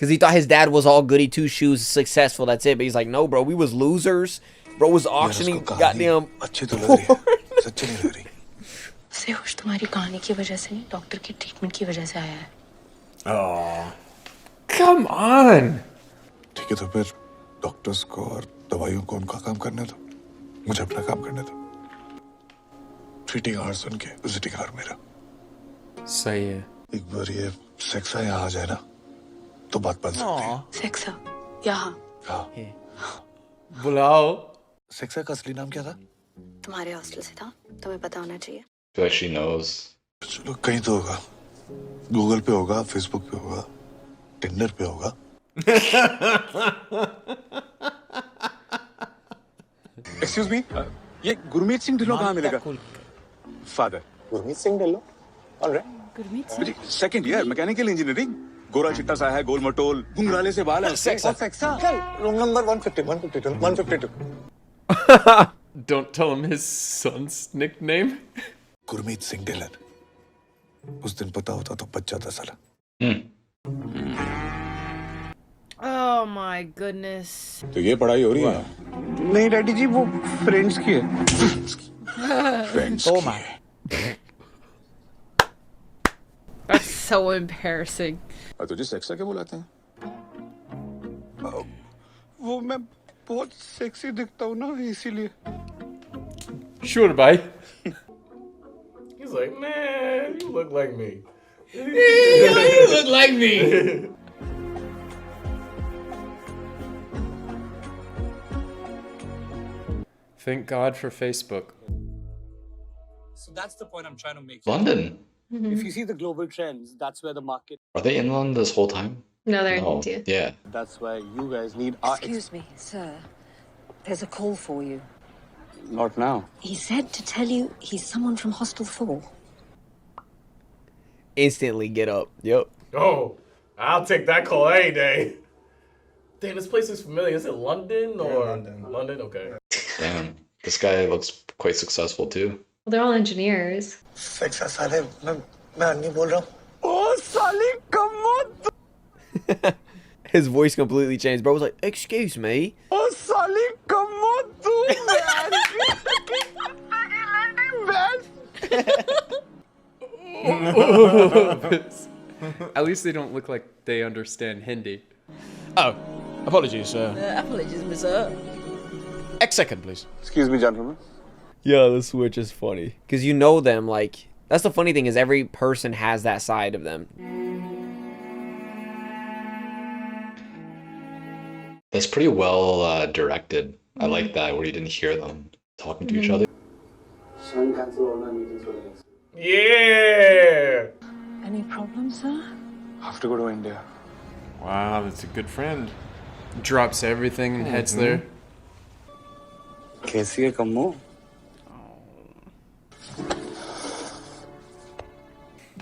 Because he thought his dad was all goody two shoes, successful. That's it. But he's like, no, bro, we was losers. Bro was auctioning goddamn. अच्छी तो लग रही है, सच्ची नहीं लग रही। सेहोश तुम्हारी कहानी की वजह से नहीं, डॉक्टर की ट्रीटमेंट की वजह से आया है। Oh, come on. ठीक है तो फिर डॉक्टर्स को और दवाइयों को उनका काम करने दो, मुझे अपना काम करने दो। ट्रीटिंग हार्ट सुन के विजिटिंग हार्ट मेरा। सही है। एक बार ये सेक्सा यहाँ आ जाए ना, तो बात बन सकती है। सेक्सा यहाँ हाँ। बुलाओ। सेक्सा का असली नाम क्या था? तुम्हारे हॉस्टल से था, तुम्हें पता होना चाहिए। feel like she knows. चलो कहीं तो होगा, गूगल पे होगा, फेसबुक पे होगा, टिंडर पे होगा। एक्सक्यूज मी, ये गुरमीत सिंह ढिल्लों कहाँ मिलेगा? Father Gurmeet Singh Dhillon, alright. Gurmeet Singh second year mechanical engineering, गोरा चिट्टा सा है, गोल मटोल, घुंघराले से बाल है। सेक्सा room number 150 152 152। Don't tell him his son's nickname. Gurmeet Singh Dhillon. उस दिन पता होता तो बच जाता साला। Oh my goodness. तो ये पढ़ाई हो रही है? नहीं डैडी जी, वो फ्रेंड्स की है। फ्रेंड्स Oh की my. है। That's so embarrassing. और तुझे सेक्सा क्या बुलाते हैं? वो मैं बहुत सेक्सी दिखता हूँ ना, इसीलिए। Sure, bye. He's like, man, you look like me. You look like me. Thank God for Facebook. So that's the point I'm trying to make. London? If you see the global trends, that's where the market. Are they in London this whole time? No, they're in No. India. Yeah. That's why you guys need our. Excuse me, sir. There's a call for you. Not now. He said to tell you he's someone from Hostel 4. Instantly get up. Yep. Oh, I'll take that call any day. Damn, this place is familiar. Is it London or London? London, okay. Damn. This guy looks quite successful too. Well, they're all engineers. सेक्सा साले, मैं अन्नी बोल रहा हूँ। ओ साली कम His voice completely changed. Bro was like, excuse me. ओ साली कम तू At least they don't look like they understand Hindi. Oh, apologies. Apologies, Mister. X second, please. Excuse me, gentlemen. Yeah, the switch is funny. Because you know them, like... That's the funny thing, is every person has that side of them. That's pretty well directed. I like that, where you didn't hear them talking to each other. Yeah! Any problems, sir? Have to go to India. Wow, that's a good friend. Drops everything and heads there. कैसी है कम्मो?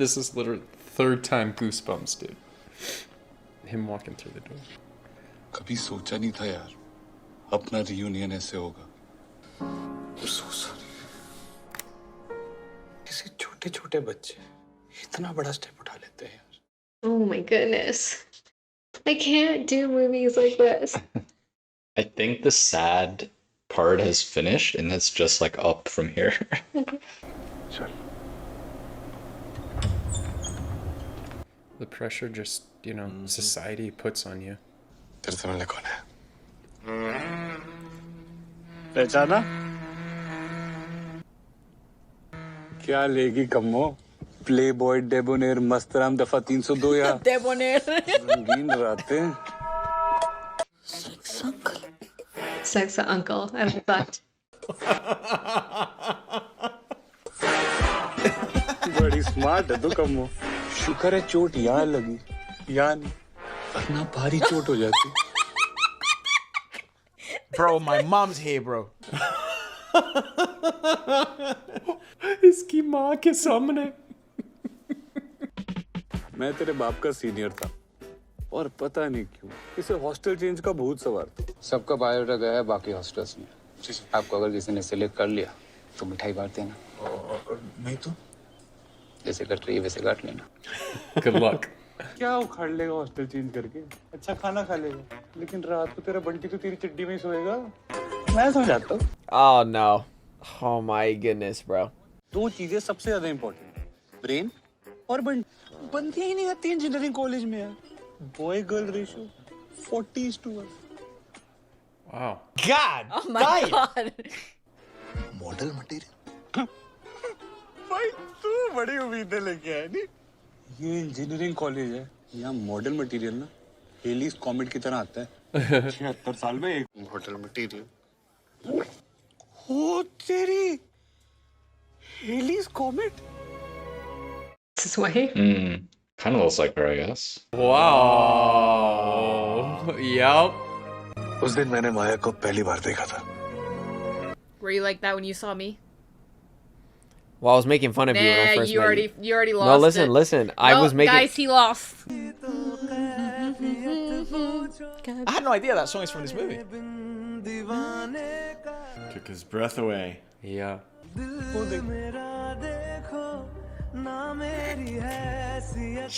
This is literally third time goosebumps, dude. Him walking through the door. कभी सोचा नहीं था यार, अपना reunion ऐसे होगा। किसी छोटे-छोटे बच्चे इतना बड़ा स्टेप उठा लेते हैं यार। Oh my goodness. I can't do movies like this. I think the sad part has finished, and it's just like up from here. The pressure just, you know, society puts on you. तेरे से मिलने कौन है? पहचाना? क्या लेगी कम्मो? Playboy डेबोनेर Mastram दफा 302 या Debonair. रंगीन रातें। Sexa uncle. I like that. बड़ी स्मार्ट है तू कम्मो। शुक्र है चोट यहाँ लगी, यहाँ नहीं, वरना भारी चोट हो जाती। Bro, my mom's here, bro. इसकी माँ के सामने. मैं तेरे बाप का सीनियर था और पता नहीं क्यों इसे हॉस्टल चेंज का भूत सवार था। सबका बायोडाटा गया है बाकी हॉस्टल्स में। आपको अगर किसी ने सिलेक्ट कर लिया तो मिठाई बांट देना। नहीं तो? जैसे कट रही है वैसे काट लेना। Good luck. क्या उखाड़ लेगा हॉस्टल चेंज करके? अच्छा खाना खा लेगा, लेकिन रात को तेरा बंटी तो तेरी चड्डी में ही सोएगा। मैं समझाता हूँ। Oh no. Oh my goodness, bro. दो चीजें सबसे ज्यादा इंपॉर्टेंट है, ब्रेन और बंटी। बनती ही नहीं आती इंजीनियरिंग कॉलेज में यार। Boy girl ratio 40:1। Wow. God. Oh my god. Model material. भाई तू बड़ी उम्मीदें लेके आया नहीं। ये इंजीनियरिंग कॉलेज है, यहाँ मॉडल मटेरियल ना हेलीज कॉमेट की तरह आता है। 76 साल में एक मॉडल मटेरियल। ओ तेरी Halley's comet. This way. Kind of looks like her, I guess. Wow. Yup. उस दिन मैंने माया को पहली बार देखा था। Were you like that when you saw me? Well, I was making fun of you when I Nah, first you met already you. you already lost No, listen, it. listen. I Nope, was making. guys, he lost. I had no idea that song is from this movie. Took his breath away. Yeah.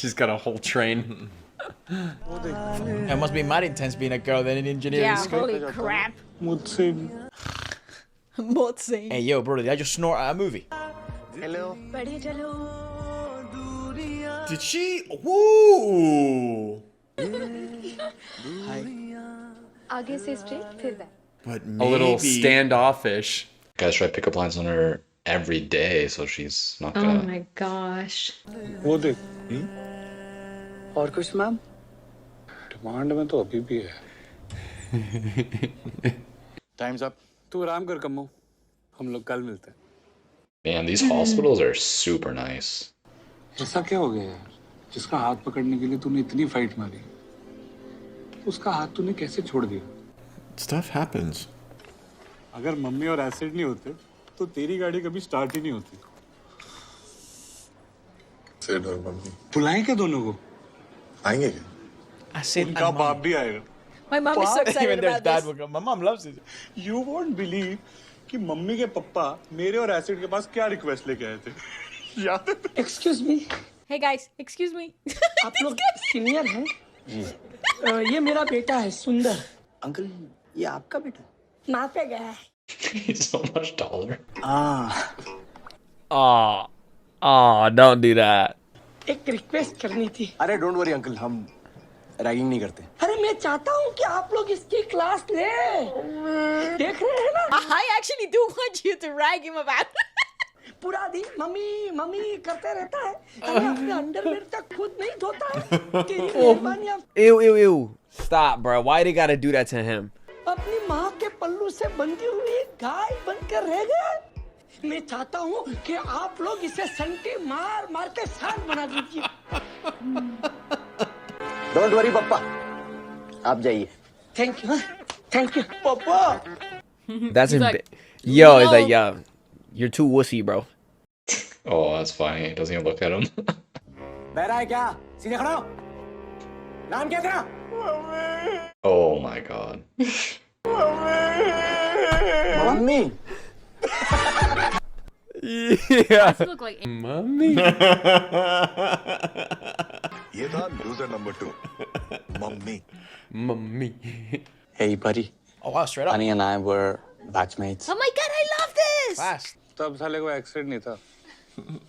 She's got a whole train. It must be mad intense being a girl then in engineering Yeah, school. holy crap. मुझसे Motsing. Hey, yo, brother, did I just snort at a movie? Hello. Did she? Woo! आगे से straight, फिर back. But A little maybe- standoffish. Guys try pick up lines on her every day, so she's not Oh gonna. my gosh. वो देख। और कुछ ma'am? Demand में तो अभी भी है। Times up. तू आराम कर कम्मो, हम लोग कल मिलते हैं। Man, these hospitals are super nice. ऐसा क्या हो गया यार? जिसका हाथ पकड़ने के लिए तूने इतनी फाइट मारी, उसका हाथ तूने कैसे छोड़ दिया? Stuff happens. अगर मम्मी और एसिड नहीं होते, तो तेरी गाड़ी कभी स्टार्ट ही नहीं होती। सिड और मम्मी बुलाएं क्या दोनों को? आएंगे क्या? I said, उनका बाप भी आएगा। My mom is so excited Even their about dad this. will go. My mom loves it. You won't believe कि मम्मी के पप्पा मेरे और एसिड के पास क्या रिक्वेस्ट लेके आए थे। याद है? Excuse me, Hey guys, excuse me. आप लोग सीनियर हैं? ये मेरा बेटा है सुंदर। Uncle, ये आपका बेटा? माँ पे गया है। He's so much taller. Oh, don't do that. एक रिक्वेस्ट करनी थी। अरे डोंट वरी अंकल, हम रैगिंग नहीं करते। अरे मैं चाहता हूँ कि आप लोग इसकी क्लास ले। देख रहे हैं ना? I actually do want you to rag him about it. पूरा दिन मम्मी मम्मी करते रहता है। अरे अपने अंडरवेयर तक खुद नहीं धोता है। तेरी मेहरबानी आप Ew. Stop, bro. Why they gotta do that to him? अपनी माँ के पल्लू से बंधी हुई गाय बनकर रह गए। मैं चाहता हूँ कि आप लोग इसे संटी मार मार के सांड बना दीजिए। डोंट वरी पप्पा, आप जाइए। थैंक यू पापा। That's He's emba- like, Yo, no. it's like, yo, you're too wussy, bro. Oh, that's funny. He doesn't even look at him. बहरा है क्या? सीधे खड़ा हो। नाम क्या तेरा? Oh my god. Mummy. Yeah. You look like Mommy. ये था loser number 2, mummy. Mommy. Hey buddy, Oh wow, straight up. Annie and I were batchmates. Oh my god, I love this. Fast. तब साले को accident नहीं था।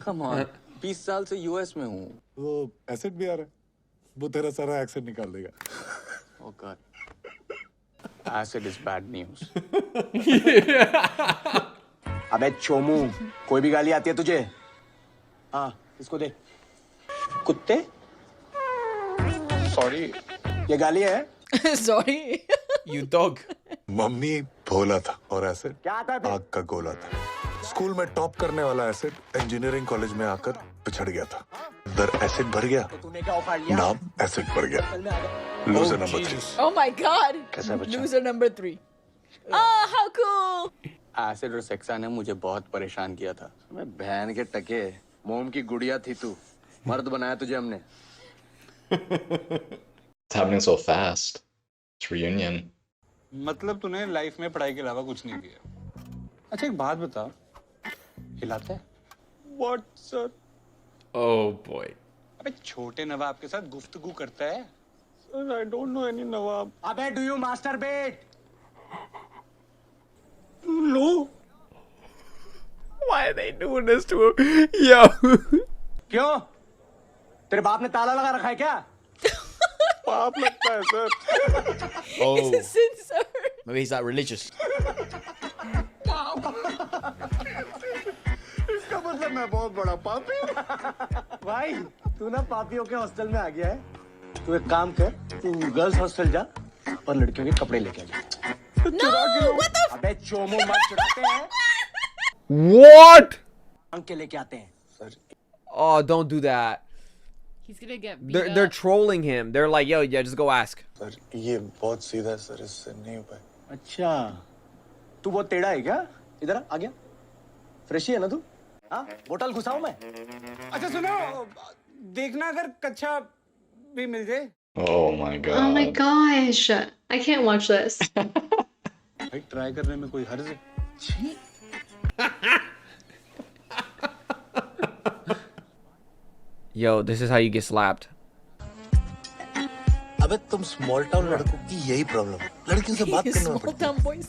Come on, 20 साल से US में हूँ। वो एसिड भी आ रहा है, वो तेरा सारा एक्सेंट निकाल देगा। Oh God, acid is bad news. अबे चोमू, कोई भी गाली आती है तुझे? हाँ, इसको दे। कुत्ते? Sorry. ये गाली है? Sorry. You dog. मम्मी भोला था और एसिड क्या आता है? आग का गोला था। स्कूल में टॉप करने वाला एसिड इंजीनियरिंग कॉलेज में आकर पिछड़ गया था। अंदर एसिड भर गया, तूने क्या उखाड़ लिया? नाम एसिड भर गया। Loser number 3। Oh my god. कैसा बच्चा? Loser number 3. Oh, how cool. Acid और सेक्सा ने मुझे बहुत परेशान किया था। मैं बहन के टके, मोम की गुड़िया थी तू। मर्द बनाया तुझे हमने। It's happening so fast. It's reunion. मतलब तूने लाइफ में पढ़ाई के अलावा कुछ नहीं किया। अच्छा एक बात बता, हिलाता है? What sir? Oh boy. अबे छोटे नवाब के साथ गुफ्तगू करता है। I don't know any नवाब। अबे do you masturbate? No. Why are they doing this to him? Yo. क्यों? तेरे बाप ने ताला लगा रखा है क्या? पाप लगता है sir. Oh. It's a sin, sir. Maybe he's not religious. इसका मतलब मैं बहुत बड़ा पापी हूँ। भाई तू ना पापियों के हॉस्टल में आ गया है। तू एक काम कर, तू गर्ल्स हॉस्टल जा और लड़कियों के कपड़े लेके आ जा। No, what the f- अबे चोमू मत चुराते हैं, What? मांग के लेके आते हैं। Oh, don't do that. He's gonna get beat They're up. trolling him. They're like, yo, yeah, just go ask. Sir ये बहुत सीधा है सर, इससे नहीं हो पाए। अच्छा, तू बहुत टेढ़ा है क्या? इधर आ गया? फ्रेश ही है ना तू? हाँ, बोतल घुसाऊं मैं? अच्छा सुनो, देखना अगर कच्चा भी मिल जाए। Oh my god. Oh my gosh. I can't watch this. भाई ट्राई करने में कोई हर्ज है? Yo, this is how you get slapped. अबे तुम स्मॉल टाउन लड़कों की यही प्रॉब्लम है, लड़कियों से बात करने में Small पड़ती है। town boys.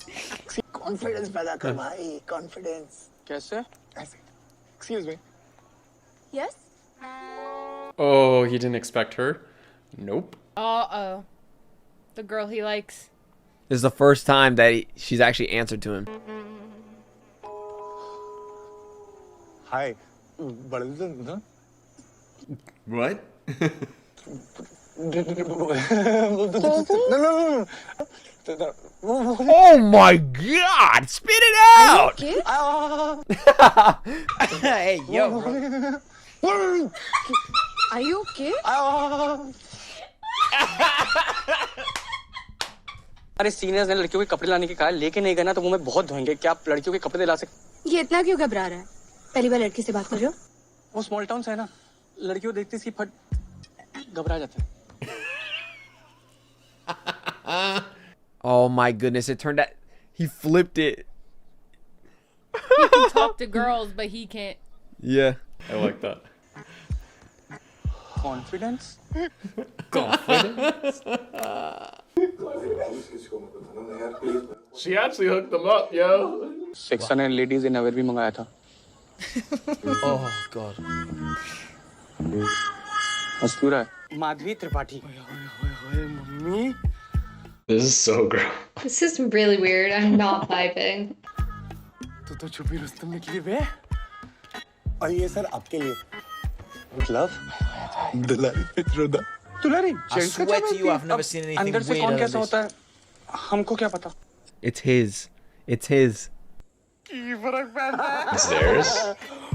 कॉन्फिडेंस पैदा कर भाई, कॉन्फिडेंस। कैसे? ऐसे excuse me. Yes? Oh, he didn't expect her? Nope. Uh-oh. The girl he likes. This is the first time that she's actually answered to him. हाय, बड़े दिन ना? What? Oh my god! Spit it out! Okay. Hey, yo, bro. Are you okay? अरे seniors ने लड़कियों के कपड़े लाने की कहा, लेके नहीं गए ना तो मुंह में बहुत धोएंगे। क्या आप लड़कियों के कपड़े दिला सकते? ये इतना क्यों घबरा रहा है? पहली बार लड़की से बात कर रहे हो? वो स्मॉल टाउन से है ना, लड़कियों देखती सी फट घबरा जाते हैं। Oh my goodness, it turned out he flipped it. He can talk to girls, but he can't. Yeah. I like that. Confidence? She actually hooked them up, yo. Section and ladies in aware भी मंगाया था। Oh god. Mastura है। Madhavi Tripathi. Mummy, This is so gross. This is really weird. I'm not vibing. तू तो छुपी रुस्तम निकली बे। और ये सर आपके लिए। मतलब? दुलारी पित्रोदा। दुलारी, I जेंट्स का swear क्या to you, I've never seen anything अंदर से weirder कौन than कैसा this. होता है, हमको क्या पता? It's his. It's his. की फर्क पड़ता है? It's theirs?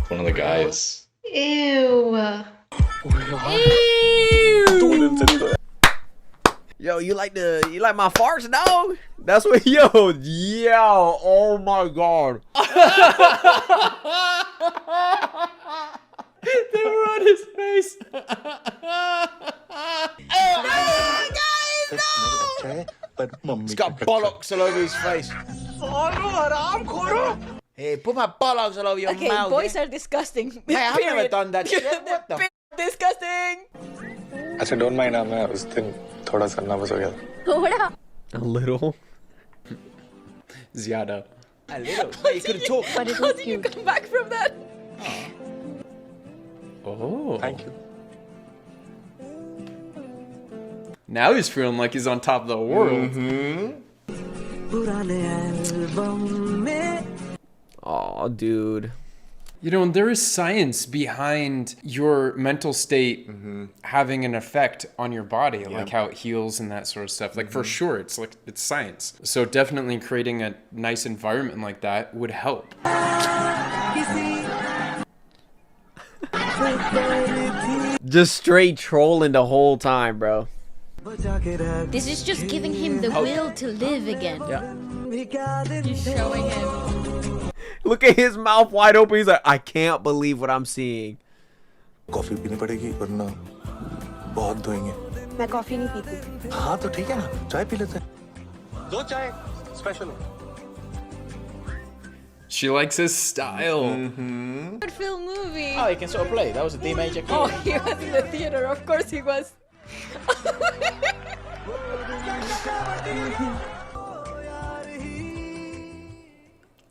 One of the guys. Ew. Yo, you like my farts, dog? That's what yo, oh my god. They were on his face. अच्छा है, पर mummy He's got bollocks all over his face. Sonu हराम खोरो। Hey, put my bollocks all over your Okay, mouth. boys are disgusting. Hey, I've never Period. done that shit. What the? Disgusting. अच्छा don't mind, मैं उस दिन थोड़ा सा nervous हो गया था। What? A little. Ziada. A little. Hey, you could have talked. But it was cute. Come back from that. Oh. Thank you. Now he's feeling like he's on top of the world. Oh, dude. You know, there is science behind your mental state having an effect on your body, like how it heals and that sort of stuff. Like for sure, it's science. So definitely creating a nice environment like that would help. Just straight trolling the whole time, bro. This is just giving him the will to live again. Yeah. Just showing him. Look at his mouth wide open. He's like, I can't believe what I'm seeing. Coffee पीनी पड़ेगी वरना बहुत धोएंगे। मैं coffee नहीं पीती। हाँ तो ठीक है ना, चाय पी लेते हैं। दो चाय special. She likes his style. Good film movie. Oh, he can still play. That was a teenager kid. Oh, he was in the theater. Of course he was.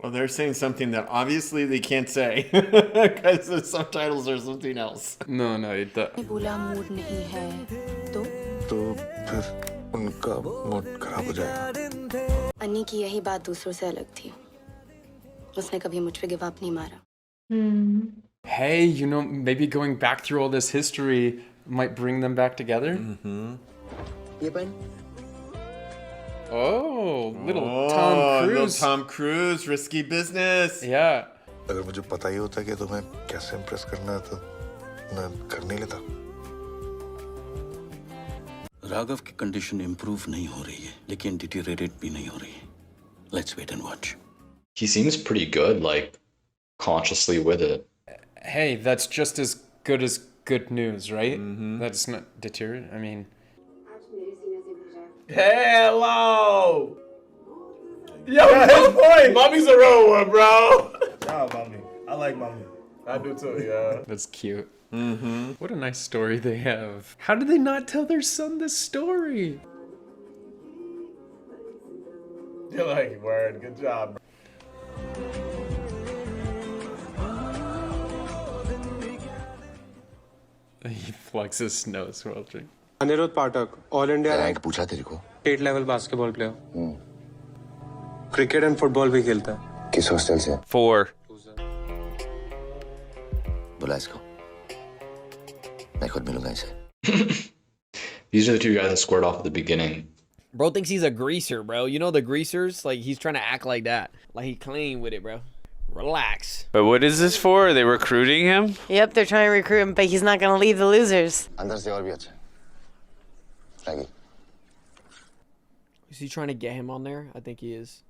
Well, they're saying something that obviously they can't say because the subtitles are something else. No, बोला mood नहीं है तो फिर उनका mood खराब हो जाएगा। अन्नी की यही बात दूसरों से अलग थी। उसने कभी मुझ पे गिव अप नहीं मारा। Hey, you know, maybe going back through all this history might bring them back together. ये pen Oh, little Tom Cruise. Little Tom Cruise, risky business. Yeah. अगर मुझे पता ही होता कि तुम्हें कैसे इम्प्रेस करना है तो मैं कर नहीं लेता। राघव की कंडीशन इंप्रूव नहीं हो रही है, लेकिन डिटीरियरेट भी नहीं हो रही है। Let's wait and watch. He seems pretty good, like consciously with it. Hey, that's just as good news, right? That's not deterrent. I mean, Hello! Yo, good point! Mommy's a real one, bro! Shout out mommy. I like mommy. I do too, yeah. that's cute. What a nice story they have. How did they not tell their son this story? You're like, word, good job, bro. He flexes his nose while drinking. Aniruddh Pathak all India rank पूछा तेरे को? State level basketball player, cricket and football भी खेलता है। किस hostel से? 4. बुला इसको, मैं खुद मिलूंगा इसे। These are the two guys that squared off at the beginning. Bro thinks he's a greaser, bro. You know the greasers? Like, he's trying to act like that. Like, he clean with it, bro. Relax. But what is this for? Are they recruiting him? Yep, they're trying to recruit him, but he's not going to leave the losers. अंदर से और भी अच्छा। लगी। Is he trying to get him on there? I think he is.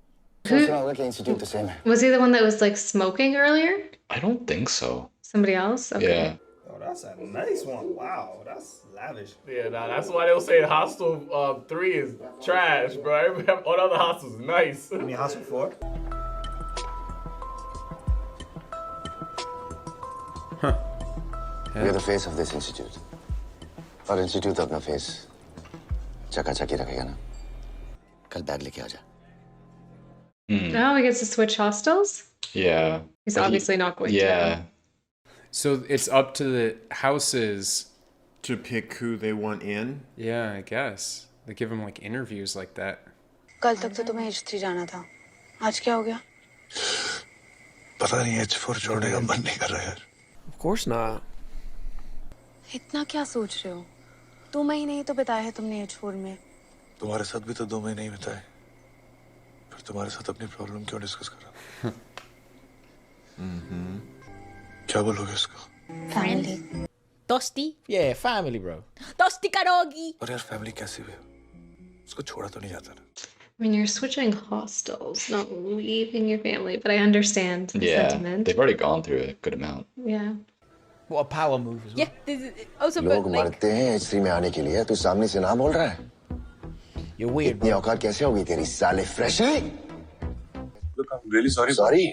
Was he the one that was like smoking earlier? I don't think so. Somebody else? Okay. Yeah. Oh, that's a nice one. Wow, that's lavish. Yeah, nah, that's why they'll say Hostel 3 is trash, bro. All the other hostels is nice. You mean Hostel 4? We are the face of this institute. और institute अपना face चकाचकी रखेगा ना। कल bag लेके आ जा। Now he gets to switch hostels? Yeah. He's But obviously not going to. Yeah. So it's up to the houses to pick who they want in. Yeah, I guess they give them like interviews like that. कल तक तो तुम्हें H3 जाना था। आज क्या हो गया? पता नहीं H4 छोड़ने का मन नहीं कर रहा यार। Of course not. इतना क्या सोच रहे हो? 2 महीने ही तो बिताए हैं तुमने H4 में। तुम्हारे साथ भी तो 2 महीने ही बिताए। फिर तुम्हारे साथ अपनी प्रॉब्लम क्यों डिस्कस कर रहा? क्या बोलोगे इसको? Family. Tosti? Yeah, family, bro. Tosti karogi. और यार फैमिली कैसी भी? उसको छोड़ा तो नहीं जाता ना? I mean, you're switching hostels, not leaving your family, but I understand the Yeah. sentiment. They've already gone through a good amount. Yeah. What a power move as well. Yeah, this is also लोग मरते हैं H3 में आने के लिए, तू सामने से ना बोल रहा है? You're weird, इतनी औकात कैसे होगी तेरी साले freshly? Look, I'm really sorry. Sorry?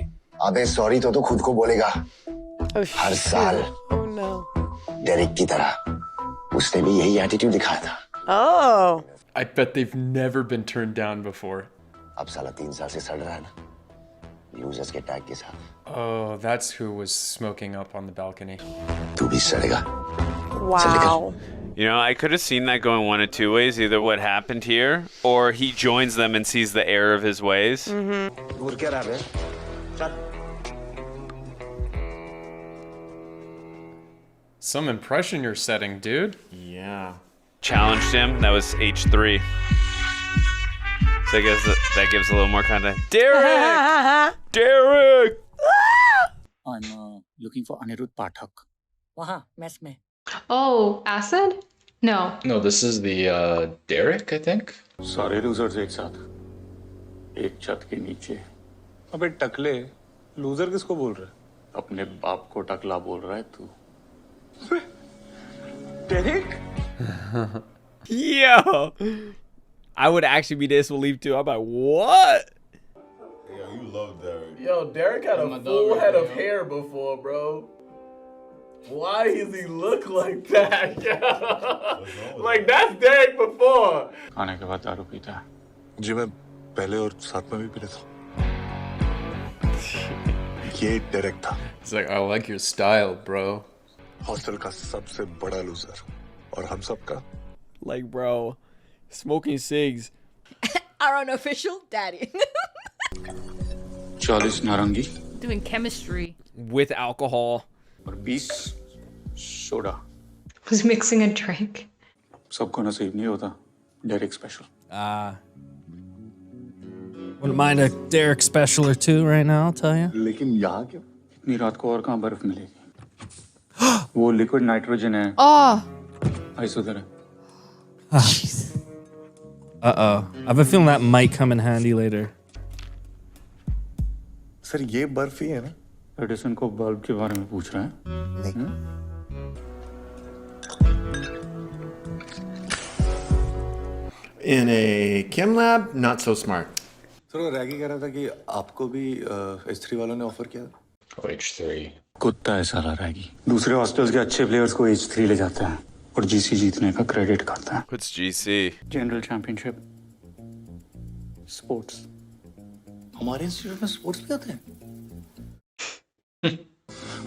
अबे सॉरी तो खुद को बोलेगा। हर साल Oh no. डेरिक की तरह उसने भी यही एटीट्यूड दिखाया था। Oh. I bet they've never been turned down before. अब साला 3 साल से सड़ रहा है ना, लूजर्स के टैग के साथ। Oh, that's who was smoking up on the balcony. तू भी सड़ेगा। Wow. You know, I could have seen that going one of two ways. Either what happened here, or he joins them and sees the error of his ways. दूर क्या रहा है? चल। Some impression you're setting, dude. Yeah. Challenged him. That was H3. So I guess that gives a little more kind of Derek! Derek! I'm looking for Anirudh Pathak. वहाँ mess में। Oh, acid? No. No, this is the Derek, I think. सारे losers एक साथ, एक छत के नीचे। अबे टकले, लूजर किसको बोल रहा है? अपने बाप को टकला बोल रहा है तू। Derek? Yo! I would actually be disbelieved too. I'm like, what? Yeah, you love Derek. Yo, Derek had a full head of hair before, bro. Why does he look like that? Like, that's Derek before. खाने के बाद दारू पीता है। जी मैं पहले और साथ में भी पीता था। ये डेरेक था। It's like, I like your style, bro. Hostel का सबसे बड़ा लूजर और हम सब का Like, bro, smoking cigs. Our unofficial daddy. 40 नारंगी Doing chemistry. With alcohol. और 20 soda. Who's mixing a drink? सबको नसीब नहीं होता। Derek special. Wouldn't mind a Derek special or two right now, I'll tell you. लेकिन यहाँ क्यों? इतनी रात को और कहाँ बर्फ मिलेगी? वो लिक्विड नाइट्रोजन है। Oh. आइस उधर है। Uh-oh. I have a feeling that might come in handy later. Sir ये बर्फ ही है ना? एडिसन को बल्ब के बारे में पूछ रहा है? नहीं। In a chem lab, not so smart. Sir वो रैगी कह रहा था कि आपको भी H3 वालों ने ऑफर किया था। Oh, H3. कुत्ता है साला रैगी। दूसरे हॉस्टल्स के अच्छे प्लेयर्स को H3 ले जाता है और जीसी जीतने का क्रेडिट खाता है। What's GC? General championship. Sports. हमारे इंस्टीट्यूट में स्पोर्ट्स भी होते हैं।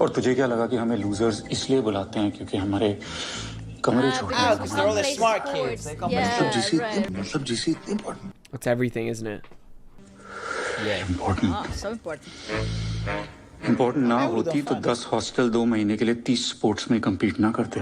और तुझे क्या लगा कि हमें लूजर्स इसलिए बुलाते हैं क्योंकि हमारे कमरे छोटे हैं? because they're all the smart kids. They come मतलब जीसी इतनी important. That's everything, isn't it? Yeah, important. So important. Important ना होती तो 10 हॉस्टल 2 महीने के लिए 30 स्पोर्ट्स में compete ना करते।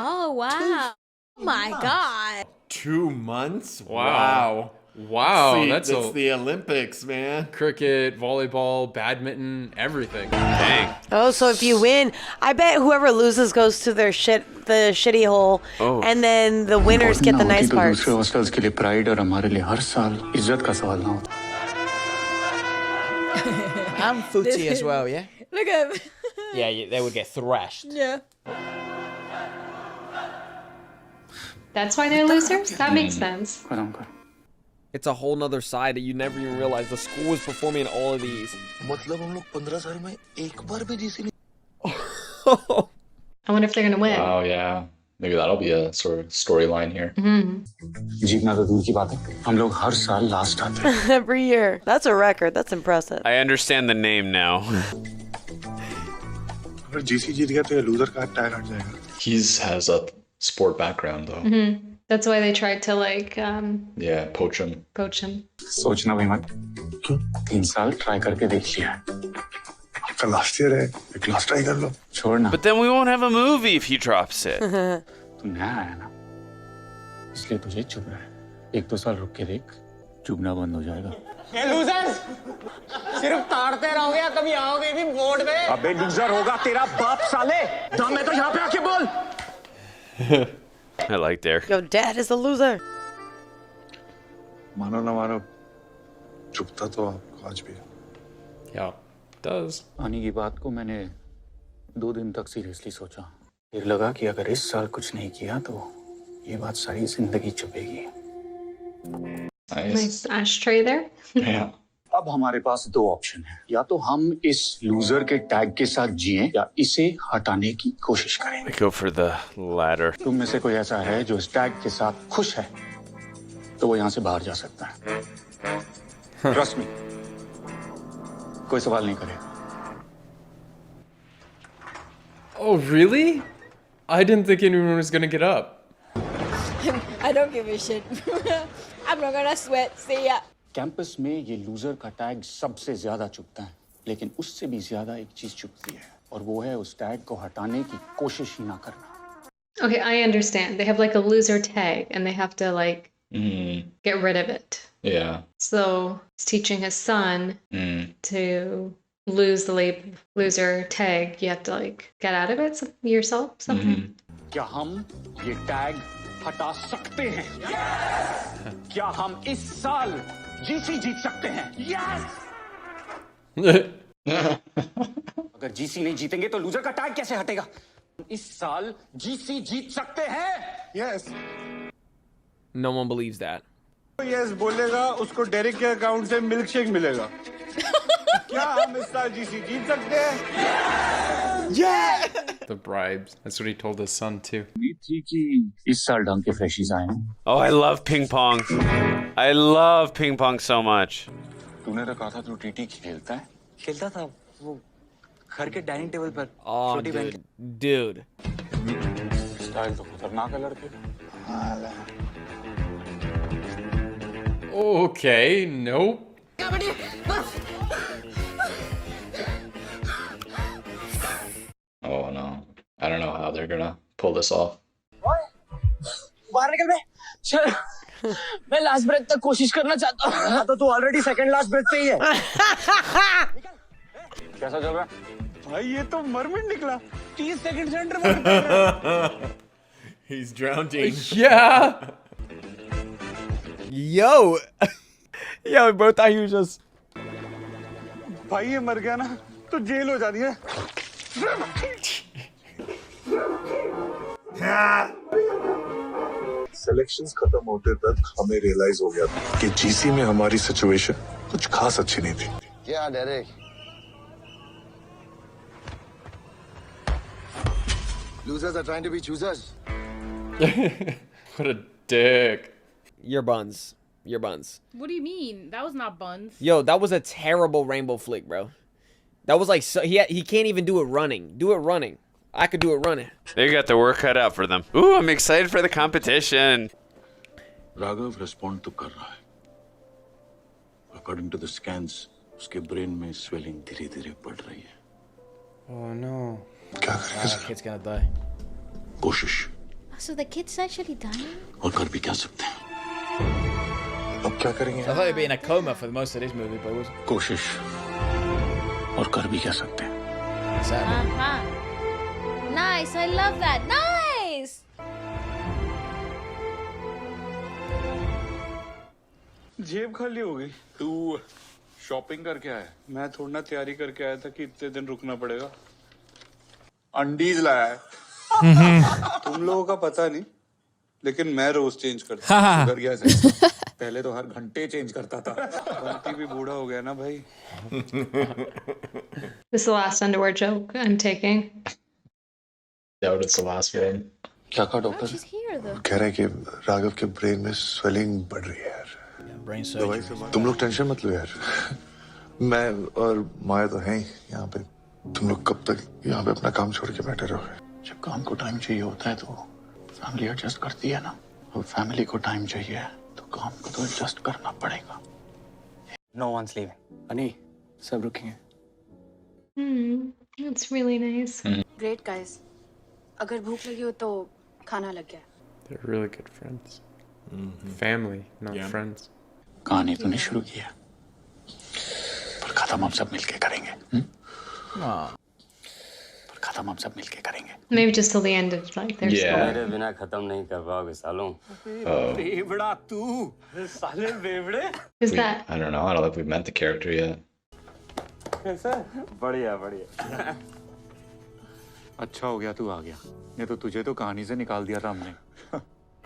Oh, wow. Oh, my God. 2 months? Wow. Wow, See, that's the Olympics, man. Cricket, volleyball, badminton, everything. Dang. Oh, so if you win, I bet whoever loses goes to the shitty hole, and then the winners get the nice parts. दूसरे hostels के लिए pride और हमारे लिए हर साल इज्जत का सवाल ना होता। I'm footsie as well, yeah? Look at him. Yeah, they would get thrashed. Yeah. That's why they're losers? That makes sense. It's a whole nother side that you never even realized. The school was performing all of these. मतलब हम लोग 15 साल में एक बार भी GC नहीं। I wonder if they're gonna win. Oh, yeah. Maybe that'll be a sort of storyline here. जीतना तो दूर की बात है, हम लोग हर साल लास्ट आते हैं। Every year. That's a record. That's impressive. I understand the name now. अगर जीसी जीत गया तो ये लूजर का टैग हट जाएगा। He has a sport background, though. That's why they tried to like Yeah, poach him. सोचना भी मत। क्यों? 3 साल ट्राई करके देख लिया है। आपका लास्ट ईयर है, एक लास्ट ट्राई कर लो। छोड़ना। But then we won't have a movie if he drops it. तू नया आया ना, इसलिए तुझे चुप रहा है। 1-2 साल रुक के देख, चुपना बंद हो जाएगा। ये लूजर्स सिर्फ ताड़ते रहोगे या कभी आओगे भी बोर्ड में? अबे लूजर होगा तेरा बाप साले। दम है तो यहाँ पे आके बोल। I like Derek. Your dad is a loser. मानो ना मानो, चुपता तो आपको आज भी। Yeah, does. आने की बात को मैंने 2 दिन तक सीरियसली सोचा। फिर लगा कि अगर इस साल कुछ नहीं किया तो ये बात सारी जिंदगी चुभेगी। Nice ashtray there. Yeah. अब हमारे पास 2 ऑप्शन हैं। या तो हम इस लूजर के टैग के साथ जिएं या इसे हटाने की कोशिश करें। I go for the latter. तुम में से कोई ऐसा है जो इस टैग के साथ खुश है तो वो यहाँ से बाहर जा सकता है। Trust me. कोई सवाल नहीं करेगा। Oh, really? I didn't think anyone was gonna get up. I don't give a shit. I'm not gonna sweat. See ya. Campus में ये लूजर का टैग सबसे ज्यादा चुभता है, लेकिन उससे भी ज्यादा एक चीज चुभती है और वो है उस टैग को हटाने की कोशिश ही ना करना। Okay, I understand. They have like a loser tag and they have to like get rid of it. Yeah. So he's teaching his son to lose the loser tag. You have to like get out of it yourself somehow. क्या हम ये tag हटा सकते हैं? क्या हम इस साल जीसी जीत सकते हैं? अगर जीसी नहीं जीतेंगे तो लूजर का टैग कैसे हटेगा? इस साल जीसी जीत सकते हैं? Yes. No one believes that. Yes बोलेगा उसको डेरिक के अकाउंट से मिल्क शेक मिलेगा। क्या हम इस साल जीसी जीत सकते हैं? Yeah! The bribes. That's what he told his son too. थी कि इस साल ढंग के फ्रेशिज आए हैं। Oh, I love ping pong. I love ping pong so much. तूने तो कहा था तू टीटी खेलता है? खेलता था वो घर के डाइनिंग टेबल पर। Oh, छोटी बहन dude. स्टाइल तो खतरनाक है लड़के। Okay, nope. Oh no. I don't know how they're gonna pull this off. बाहर निकल बे। चल मैं लास्ट ब्रेथ तक कोशिश करना चाहता हूँ। हाँ तो तू ऑलरेडी सेकंड लास्ट ब्रेथ पे ही है। कैसा चल रहा है? भाई ये तो मरमिट निकला। 30 सेकंड से अंडर वाटर कर रहा है। He's drowning. Yeah. Yo. Yo, bro thought he was just. भाई ये मर गया ना तो जेल हो जानी है। सिलेक्शंस खत्म होते तक हमें रियलाइज हो गया था कि जीसी में हमारी सिचुएशन कुछ खास अच्छी नहीं थी। क्या Derek? Losers are trying to be choosers. What a dick. Your buns. Your buns. What do you mean? That was not buns. Yo, that was a terrible rainbow flick, bro. That was like, so, he can't even do it running. Do it running. I could do it running. They got the work cut out for them. Ooh, I'm excited for the competition. Raghav respond तो कर रहा है। According to the scans उसके brain में swelling धीरे-धीरे बढ़ रही है। Oh no. क्या करेंगे That kid's gonna die. कोशिश So the kid's actually dying? और कर भी क्या सकते हैं? अब क्या करेंगे? I thought he'd be in a coma for most of this movie, but it was कोशिश और कर भी क्या सकते हैं? Uh-huh. Nice, I love that. Nice! जेब खाली हो गई। तू शॉपिंग करके आया? मैं थोड़ा ना तैयारी करके आया था कि इतने दिन रुकना पड़ेगा। अंडीज लाया है। तुम लोगों का पता नहीं, लेकिन मैं रोज चेंज करता हूँ। शुगर गया से। पहले तो हर घंटे चेंज करता था। बंटी भी बूढ़ा हो गया ना भाई। This is the last underwear joke I'm taking. Doubt it's the last one. क्या कहा डॉक्टर? She's here though. कह रहे हैं कि राघव के ब्रेन में स्वेलिंग बढ़ रही है यार। brain दवाई surgery. से तुम लोग टेंशन मत लो यार। मैं और माया तो हैं ही यहाँ पे। तुम लोग कब तक यहाँ पे अपना काम छोड़ के बैठे रहोगे? जब काम को टाइम चाहिए होता है तो फैमिली एडजस्ट करती है ना। और फैमिली को टाइम चाहिए तो काम को तो एडजस्ट करना पड़ेगा। No one's leaving. अनी सब रुकेंगे। That's really nice. Great guys. अगर भूख लगी हो तो खाना लग गया। They're really good friends. Family, not friends. कहानी तूने शुरू किया पर खत्म हम सब मिलके करेंगे। पर खत्म हम सब मिलके करेंगे। Maybe just till the end of like their story. मेरे बिना खत्म नहीं कर पाओगे सालों। बेवड़ा तू, साले बेवड़े। Who's that? I don't know. I don't think we've met the character yet. कैसा? बढ़िया बढ़िया। अच्छा हो गया तू आ गया। नहीं तो तुझे तो कहानी से निकाल दिया था हमने।